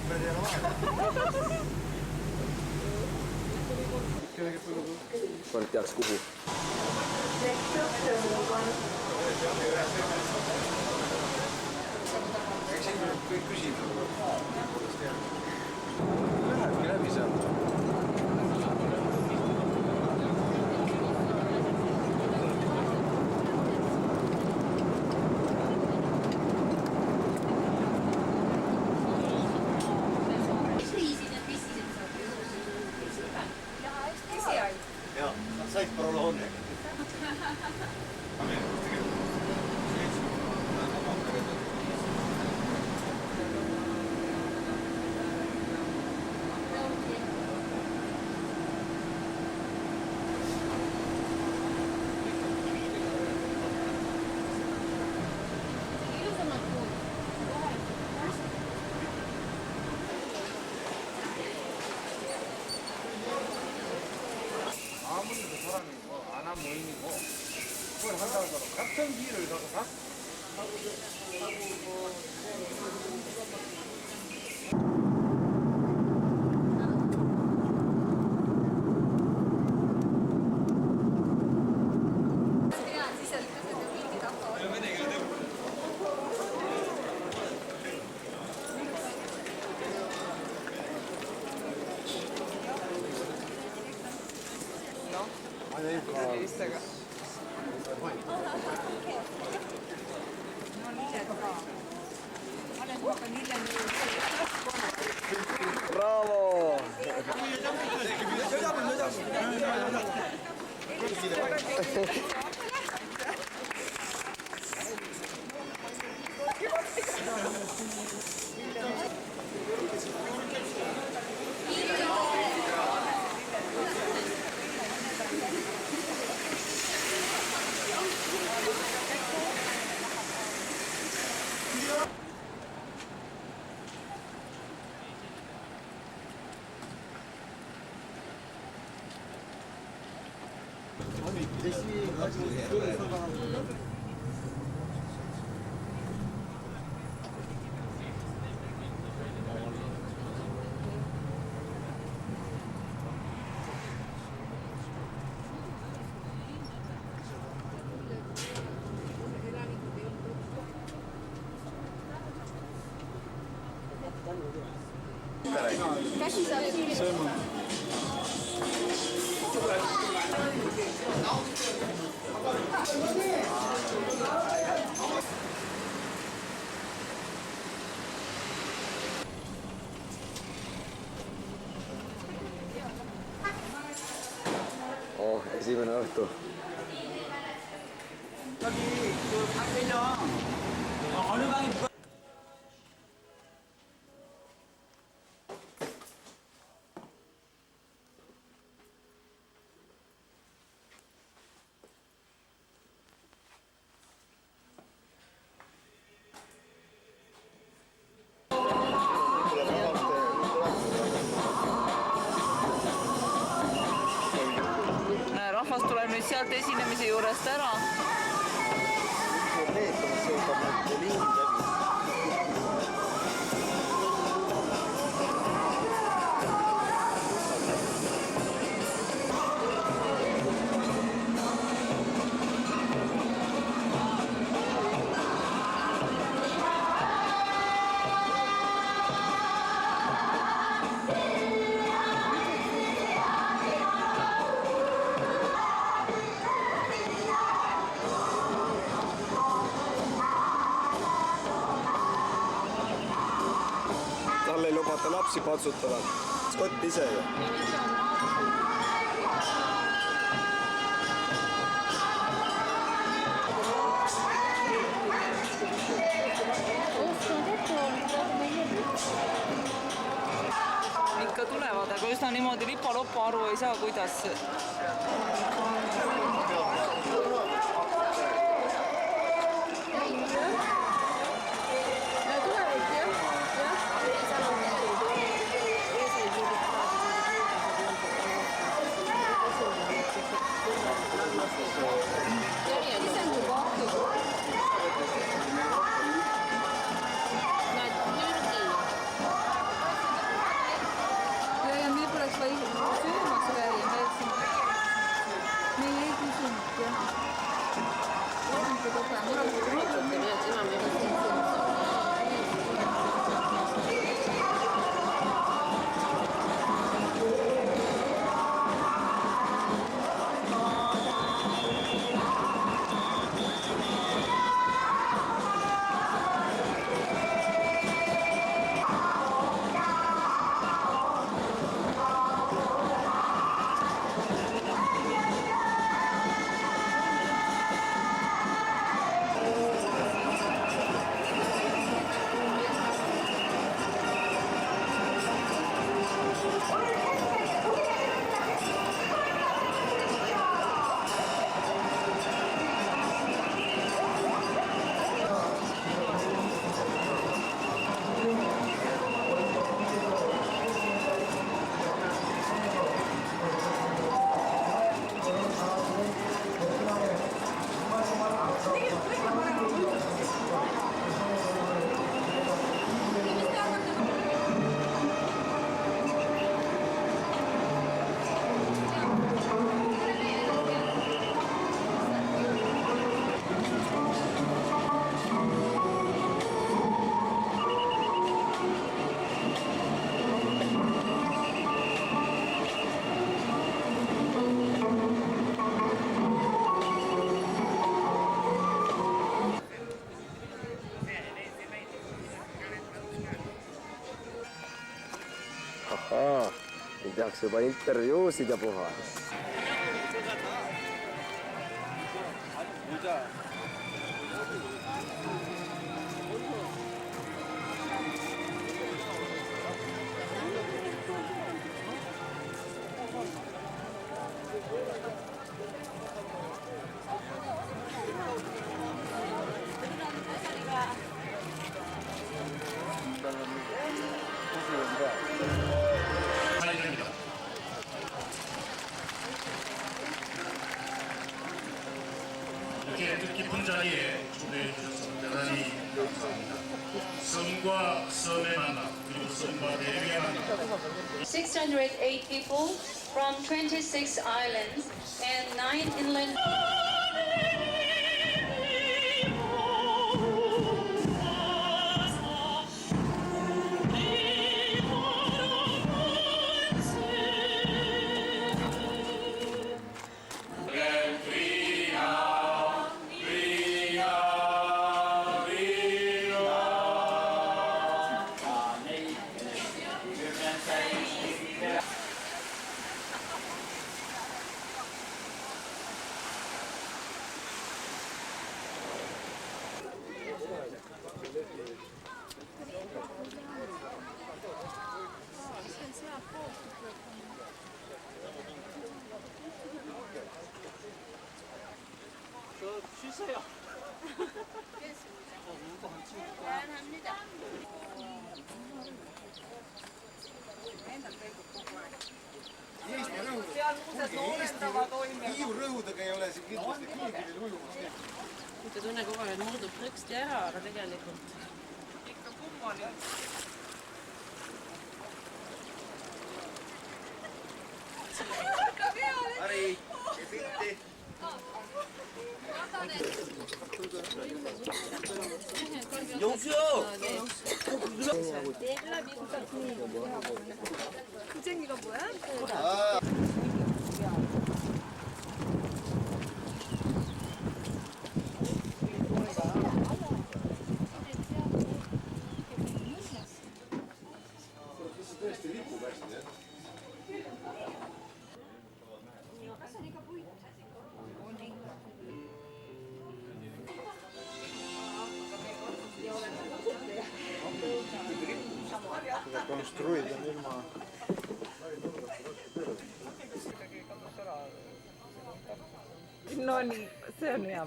Ma nüüd teaks kuhu. Kõik küsib. Lähebki läbi sealt. Ja, said parola onne. 아무리도 사람이고 안 한 모임이고 그걸 한다고 해서 같은 길을 가서 가? Bravo! Esimene õhtu. Rahvas tuleb nüüd sealt esinemise juurest ära. Talle ei lubata lapsi patsutada. Skott ise ju. Ikka tulevad, aga üsna niimoodi lipa-lopa aru ei saa, kuidas. tehakse juba intervjuusid ja puha. 이렇게 뜻깊은 자리에 초대해 주셔서 대단히 감사합니다. 섬과 섬의 만남, 그리고 섬과 대륙의 만남. 608 people from 26 islands and 9 inland. Hiiurõhudega ei ole see kindlasti kiirkirjal ujumast. Mitte tunne kogu aeg, et murdub prõksti ära, aga tegelikult Ikka kummaline. Ari, ei pilti. Jousio! 구쟁이가 뭐야? Konstruida ilma. No niin, se on hea.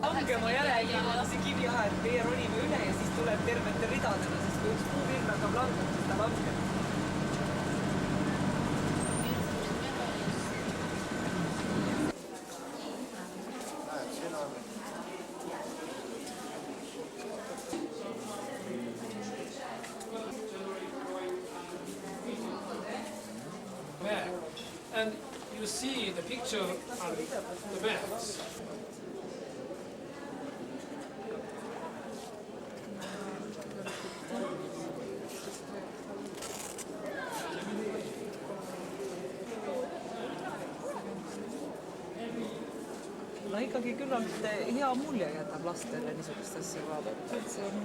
Langema järgi on see kiviahe, et meie ronime üle ja siis tuleb tervete ridadena, sest kui üks puupirn hakkab langema, siis ta langeb. And you see the picture on the bags. No ikkagi küllalt hea mulje jätab lastele niisugust asja vaadata, et see on...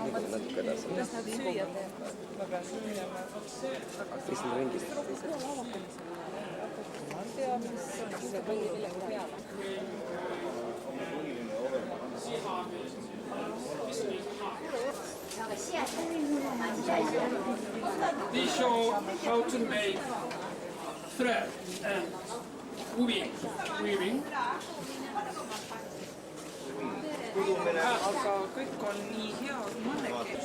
Natuke edasi. Kuidas nad süüa teevad? Ma pean minema Mis on ringist? Ma ei tea, mis on see põhi millegi peale. They show how to make thread and weaving. Aga kõik on nii head mõnnegi.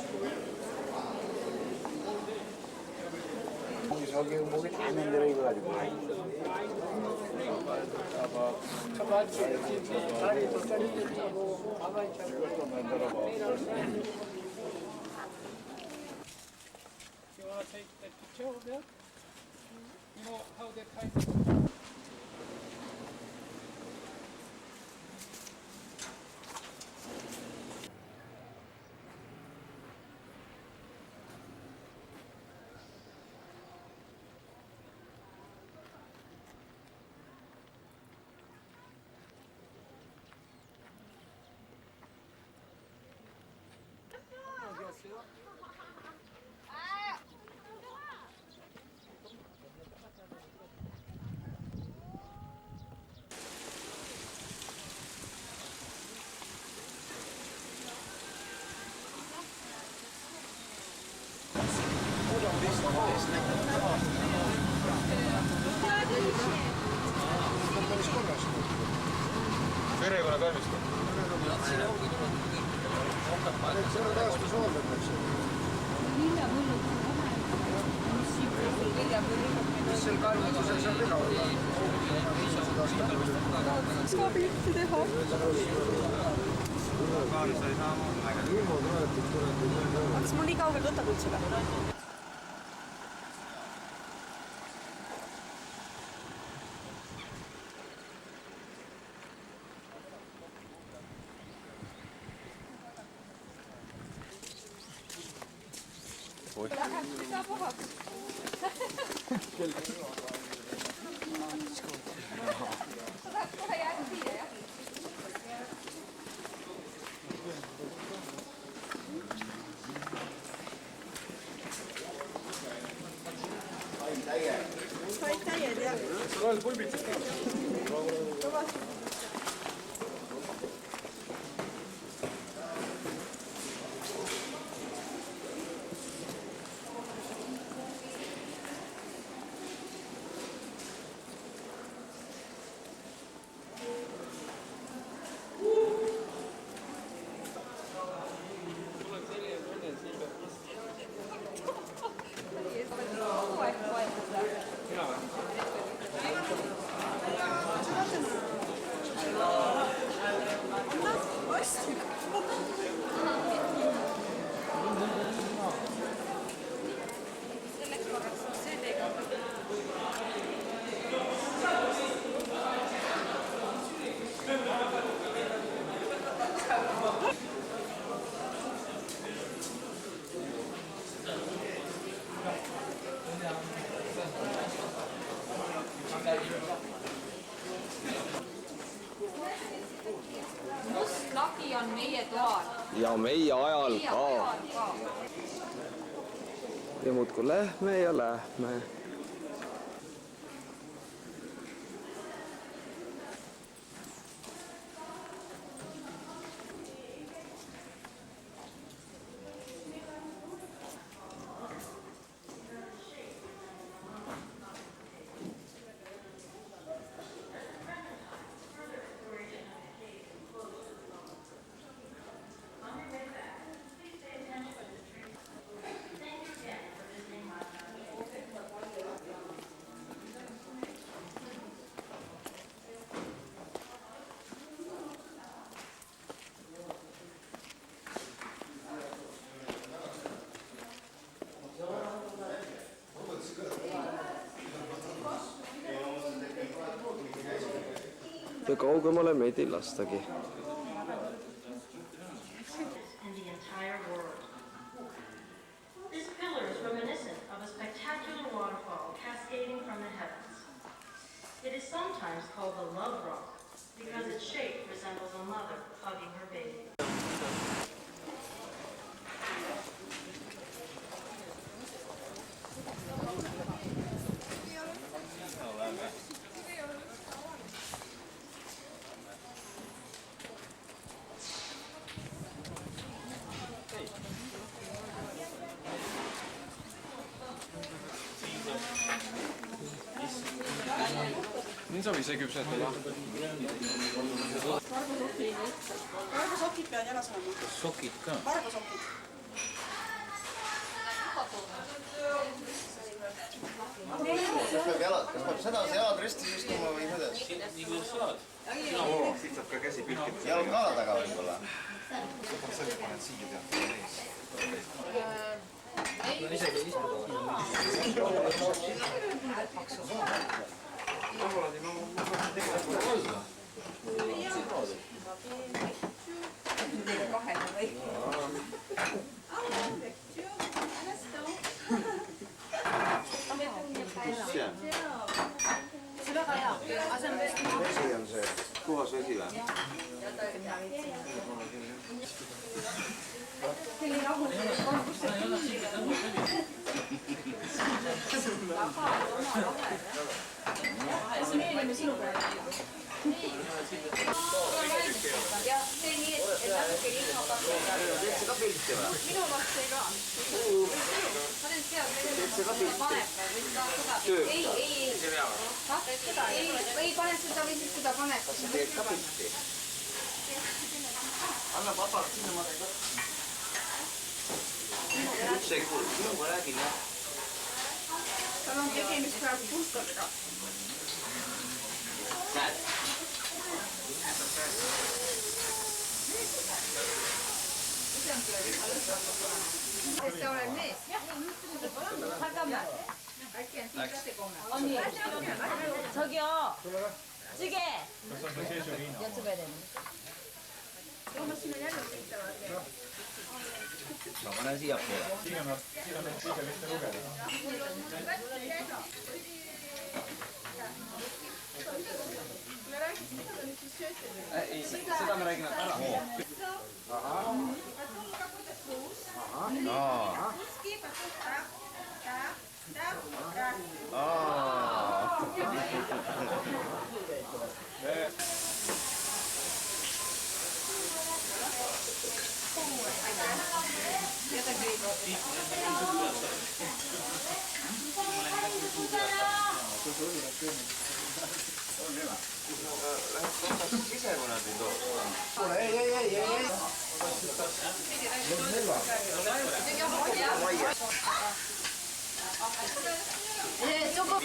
You want to take that picture over there? You know how they kind of... Perekonna kalmistu. Selle taastus hooldatakse. Mis seal kalmistusel seal teha olla? Saab üldse teha. Kas mul nii kaugel võtab üldse ka? Mida puhaks? Kohe jäägu siia, jah? Said täied, jah? Kahel pulbitsed ka. Must lagi on meie toal. Ja meie ajal ka. Ja muudkui lähme ja lähme. Ja kaugemale meid ei lastagi. This pillar is reminiscent of a spectacular waterfall cascading from the heavens. It is sometimes called the Love Rock because its shape resembles a mother hugging her baby. Nii saab ise küpsetada. Vargusokid peavad ära saama. Sokid ka. Vargusokid. Kas peab sedasi jalad ristis istuma või kuidas? Nii kuidas saad. Siit saab ka käsi pilkida. Jalg ka taga võib-olla. Sa paned siia tead. On isegi istuda. See väga hea. Vesi on see, puhas vesi või? See oli rahulik. jah, see nii, et natuke liha pakkuda. Minu lapse ei ka. Ma nüüd tean, paneb või seda. Ei. Ei pane seda või siis seda paneb. Anna vabalt sinna ma teid. Üks ei kuule, ma räägin jah. Tal on tegemist praegu pulkadega. Näed. Sest sa oled mees. 잠깐만. 언니. 저기요. 찌개. 여쭤봐야 되는데. Ma panen siiapoole. Ei, seda me räägime ära. Sisekonnas ei too. Ei. 조금.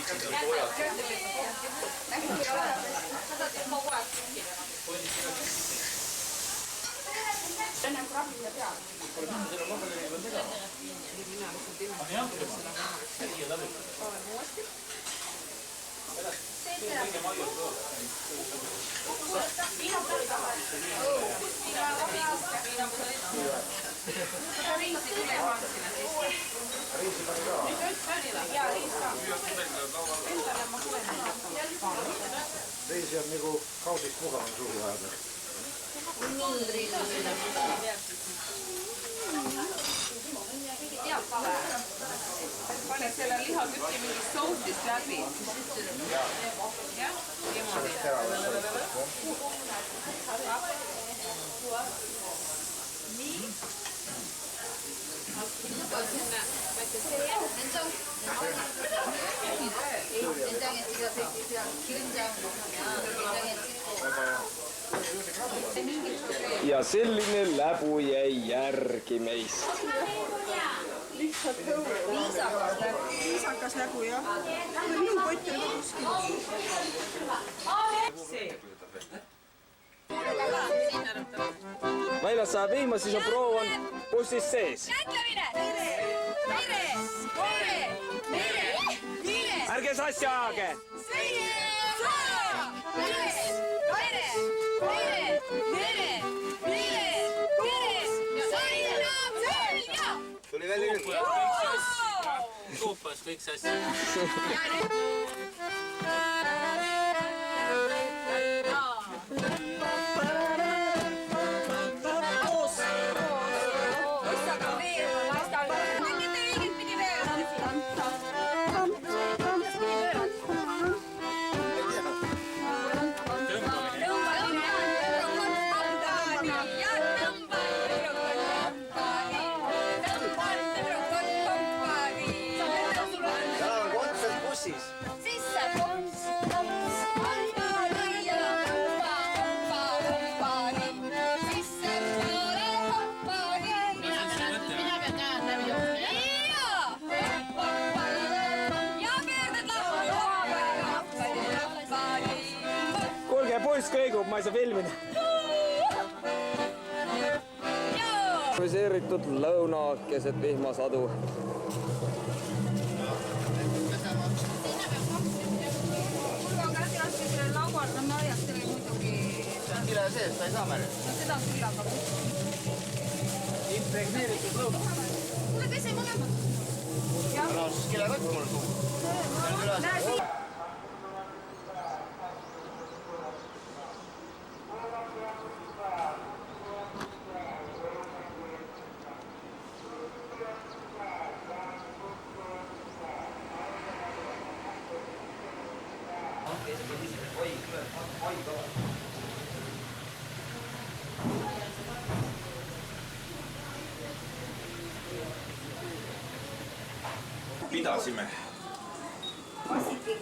Reisi on niinku kausist mukana suuri ajada. Pane selle lihaküpsi mingist sousist läbi. Jah, niimoodi. Nii. 된장에 찍어서 그냥 기름장 된장에 찍고. Ja selline läbu jäi järgi meist. Viisakas nägu jah. Minu kott on kuskil. Väljas saab vihma, siis on proov on bussis sees. Ärge sassi ajage! Tuli veel nüüd. Koopas kõik sassi. Kuulge, poiss kõigub, ma ei saa filmida. Friseeritud lõuna keset vihmasadu. Kile sees, sa ei saa märjata. Seda küll, aga... Impregneeritud lõuna. Kuule, kes ei mõlemad? No siis kilekott mul suhu. Näe siin. Pidasime.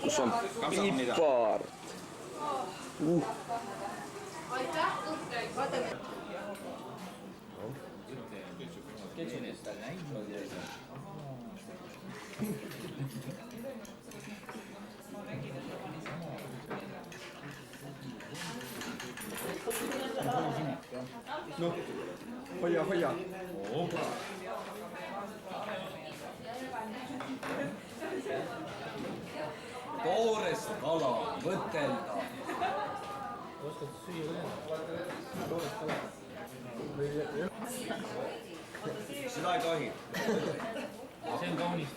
Kus on pipaar? No, hoia, hoia. Toorest kala võtelda. Oskad süüa toorest kala? Seda ei tohi. See on kaunis.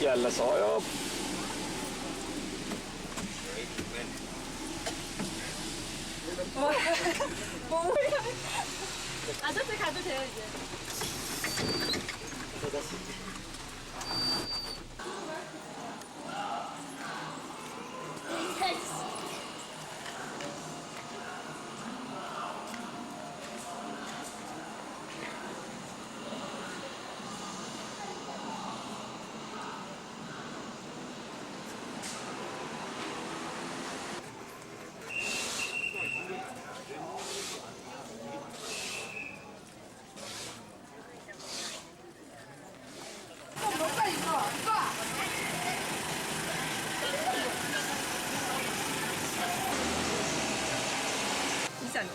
Jälle sajab. 아, 저쪽 가도 돼요, 이제.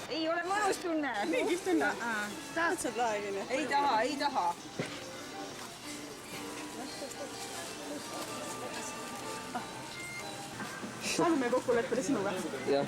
Ei ole mõnus tunne. Mingis tunne? Tahad sa laevine? Ei taha, ei taha. Saame kokkuleppele sinuga? Jah.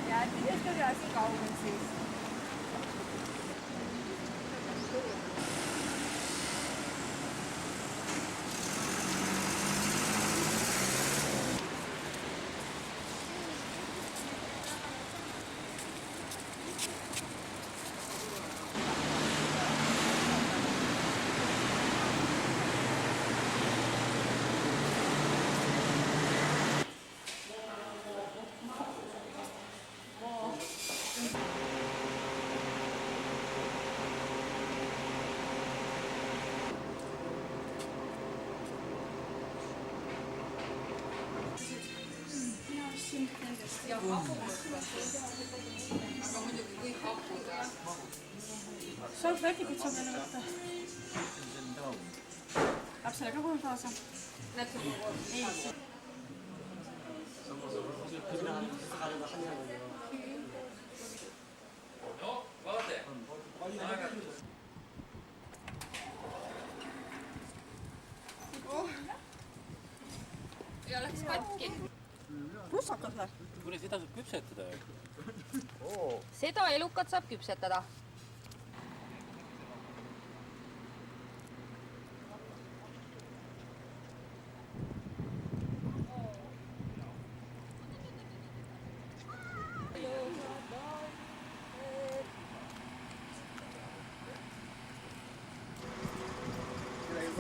Ja, die is er als ik al precies. Saab vätikut saab jälle võtta. Lapsele ka kohe kaasa. Ei. No, vaate. ja läks katki. Russakad või? Kuule, seda saab küpsetada ju. Seda elukat saab küpsetada.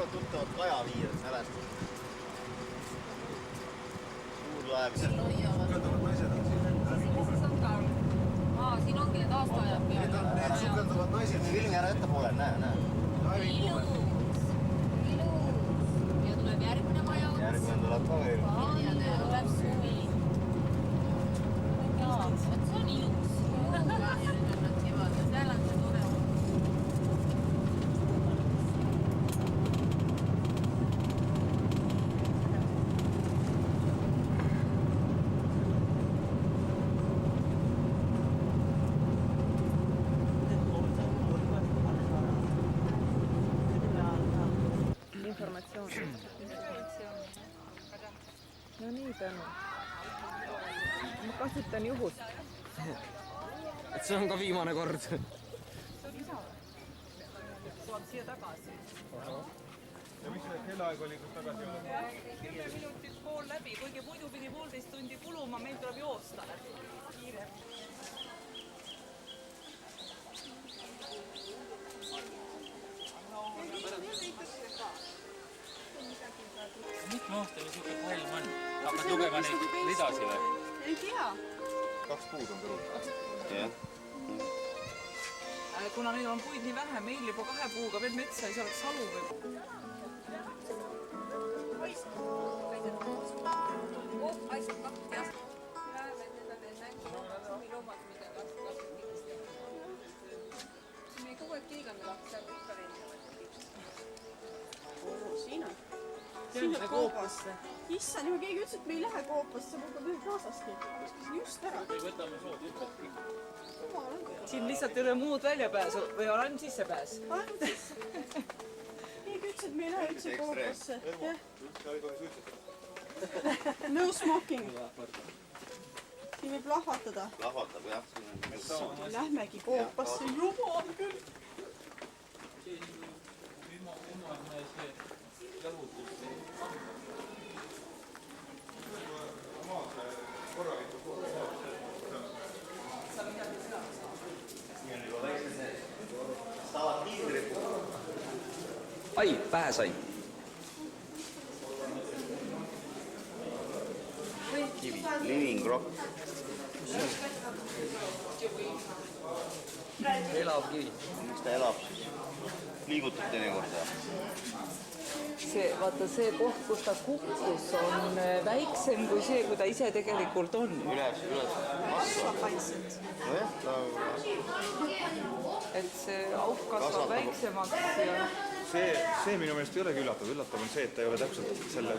Tuttavat kajaviirat mälestus. Suur laev. Sukelduvad naised on siin. Siin ongi need aastaajad peal. Need sukelduvad naised. Filmi ära ettepoole, näe. Ilus. Ja tuleb järgmine maja. Järgmine tuleb ka veel. Ja tuleb suvi. Jaa, see on ilus. Ja nüüd on nad kevad ja seal on see tore. Informatsioon. No nii, Tõnu. Ma kasutan juhust. Et see on ka viimane kord. Tuleb siia tagasi. Ja miks see kellaaeg oli, kus tagasi oli? 10 minutit pool läbi, kuigi muidu pidi 1,5 tundi kuluma, meil tuleb joosta läbi. Kiire. Mitme aastane siuke film on? Hakkad lugema neid ridasi või? Ei tea. 2 puud on kõrval. Jah. Kuna neil on puid nii vähe, meil juba 2 puuga veel metsa ei saa, oleks salu või... Me kogu aeg kiigame lahti, aga ikka rendame. Siin on. Sinna koopasse. Issand, juba keegi ütles, et me ei lähe koopasse, mul on ühe kaasaski. Viskasin just ära. Võtame sood hüppetki. Siin lihtsalt ei ole muud väljapääsu või on ainult sissepääs? Ainult sisse. Keegi ütles, et me ei lähe üldse koopasse. No smoking. Siin võib lahvatada. Lahvatab, jah. Lähmegi koopasse. Jumal küll. Ai, pähe sain. Kivi, living rock. Elav kivi. Miks ta elab siis? Liigutab teinekord ja? Vaata see koht, kus ta kukkus, on väiksem kui see, kui ta ise tegelikult on. Üles. Kasvab vaikselt. Nojah, ta... Et see auk kasvab väiksemaks ja... See minu meelest ei olegi üllatav. Üllatav on see, et ta ei ole täpselt selle...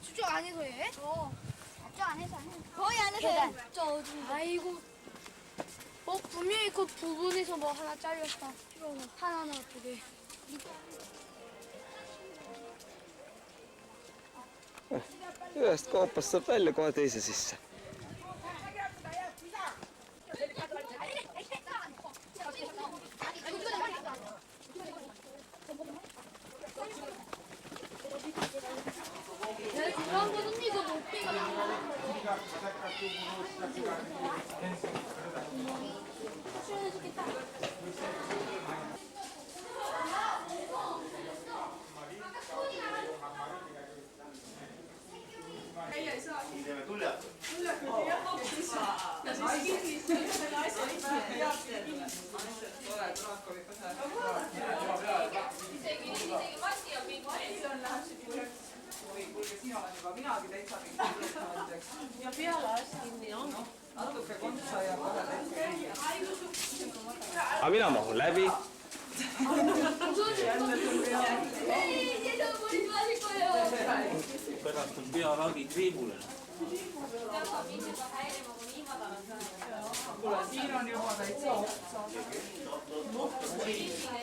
수저 안에서 해? 저 안에서 거의 안에서 해. 저 어디? 아이고. 분명히 그 부분에서 뭐 하나 잘렸다. 하나나 두 개. Ühest koopast saab välja kohe teise sisse. 그런 거는 이거 높이가 või kuulge, siin olen juba minagi täitsa mingi. Ja peale hästi kinni on. Natuke kontsa ja kohe täitsa kinni. Aga mina mahun läbi. Pärast on pealagi kriibule. Kuule, siin on juba täitsa otsa.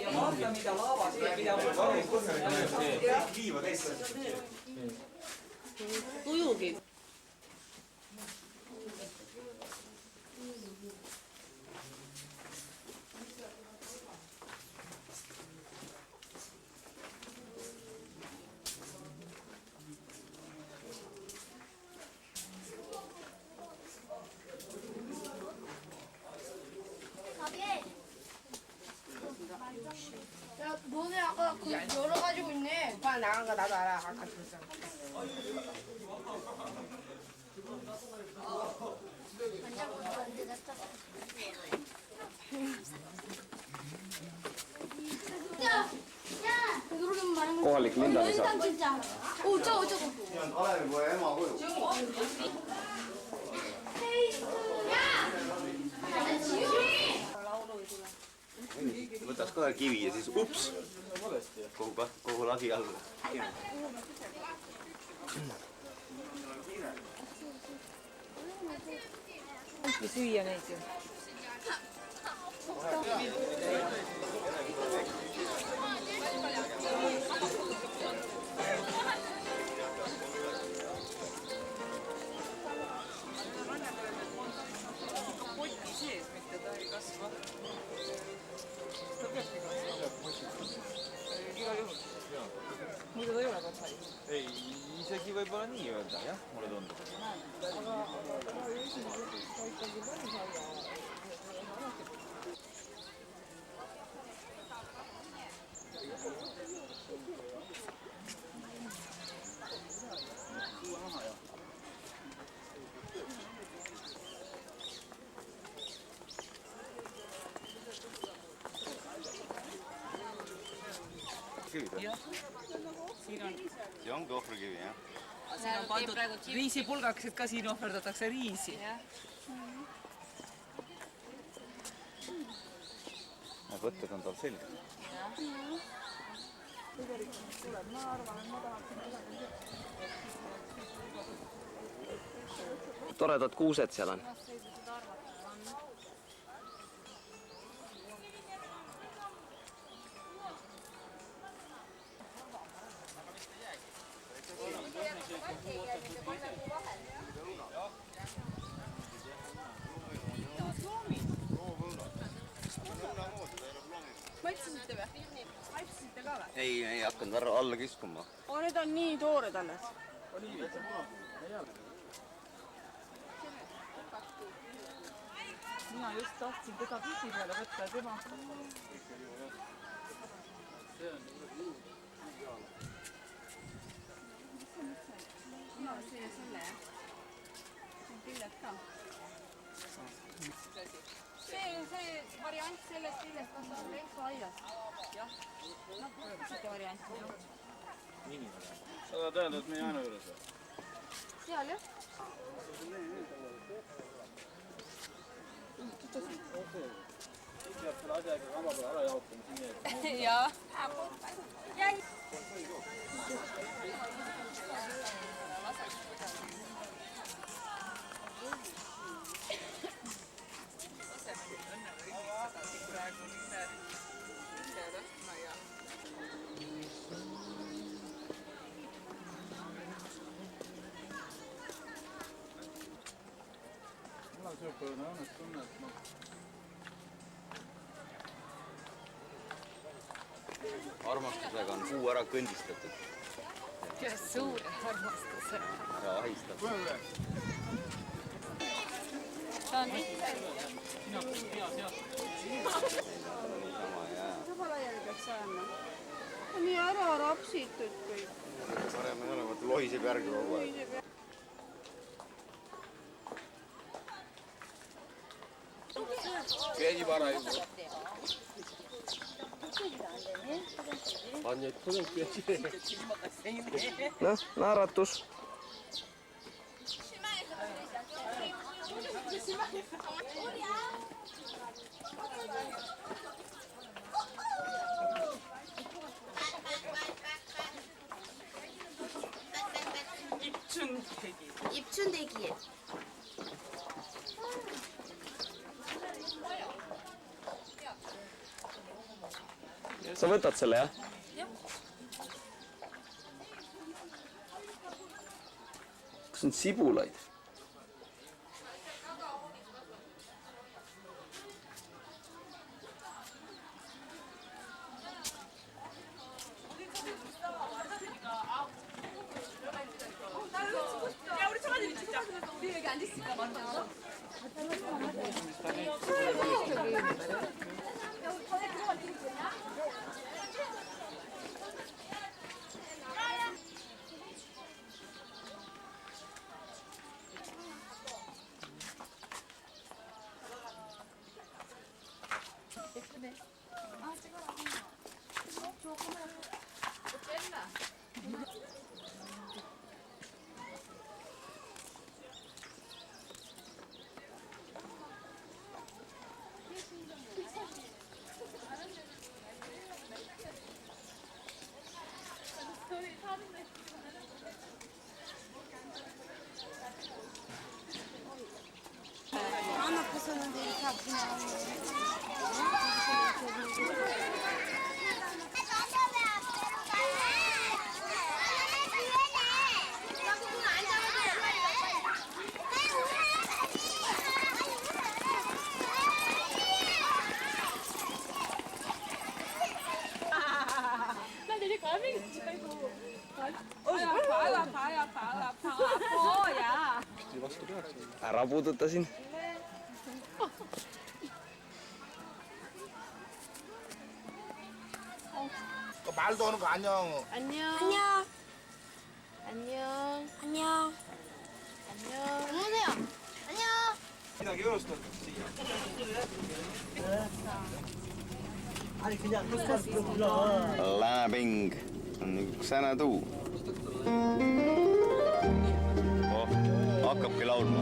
Ja vaata, mida laava siia pidama saab. Liiva täitsa. Tujugi. 야, 너네 아까 그 열어가지고 있네. 오빠 나간 거 나도 알아. 아까 그랬잖아. Kohalik lindamisa. 어쩌고. 이건 Kalevi poja ema koju. Võtaks kohe kivi ja siis ups! Kogu lagi alla. Ja süüa neid ju. Poti sees, mitte ta ei kasva. Ta peabki kasvama. Igal juhul. Muidu ta ei ole kasvanud. Ei, isegi võib-olla nii öelda, jah, mulle tundub. Aga esimene ta ikkagi päris aia. Jah. Siin on See ongi ohvrikivi, jah? siin on pandud riisipulgakesed ka, siin ohverdatakse riisi. Võtted on tal selge. Toredad kuused seal on. Maitsesite või? Maitsesite ka või? Ei hakanud alla kiskuma. Need on nii toored alles. Mina just tahtsin teda püsi peale võtta ja tema. Mina söön selle jah. See on pilled ka. See variant sellest pillest kasvab lenksuaias. Jah. Noh, sitte variant. Sa tahad öelda, et me ei aina juures või? Seal jah. Peab selle asjaga kamba peale ära jaotama siin ees. Jaa. Mul on selline õnnes tunne, et Armastusega on puu ära kõndistatud. Kes suure armastusega. Ära ahistab. Ta on mitte. Sama laiali peaks ajama. Nii ära rapsitud kõik. Parem ei ole, vaata lohiseb järgi kogu aeg. Keegi parajalt. 완전 표정 빼지. No, naaratus. 입춘대기에. Sä võtad selle, jah? Kas on sibulaid? 야 우리 청아들이 진짜 우리 여기 앉았으니까 맞아. 안 아팠었는데 이렇게 아프냐. 나 내리 과메기 줄 알고. 아파 야. Ära puuduta siin. 그 말도 오는 거 안녕. 안녕. 안녕. 안녕. 안녕. 안녕. 안녕하세요. 안녕. 그냥 열었어. Lääping on üks säänetuu. Hakkabki laulma.